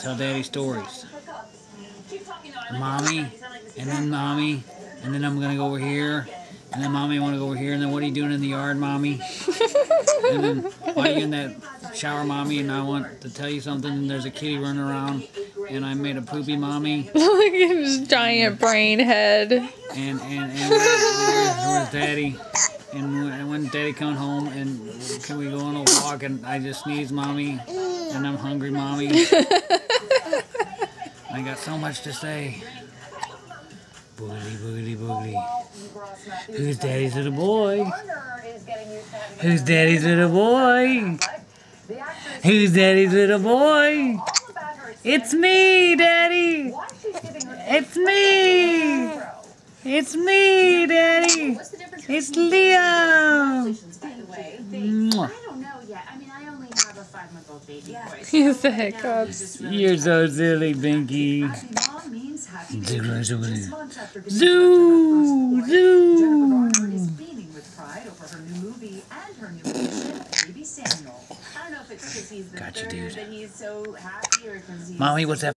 tell Daddy stories. Mommy, and then Mommy, and then I'm gonna go over here, and then Mommy, I want to go over here, and then what are you doing in the yard, Mommy? And then why are you in that shower, Mommy? And I want to tell you something, and there's a kitty running around, and I made a poopy, Mommy. Look at his giant brain head. And where's Daddy? And when Daddy comes home, and can we go on a walk? And I just sneeze, Mommy, and I'm hungry, Mommy. I got so much to say. Boogly, boogly, boogly. Who's Daddy's little boy? Who's Daddy's little boy? Who's Daddy's little boy? It's me, Daddy. It's me. It's me, Daddy. It's Leo. I don't know yet. I mean, I only have a 5-month-old baby boy. He's the hiccups. You're so silly, Binky. Mom means happy Zoo, zoo. is beaming with pride over her new movie and her new addition, baby Samuel. I don't know if it's because he's the Gotcha, third dude. that he's so happy or because he's Mommy, what's that?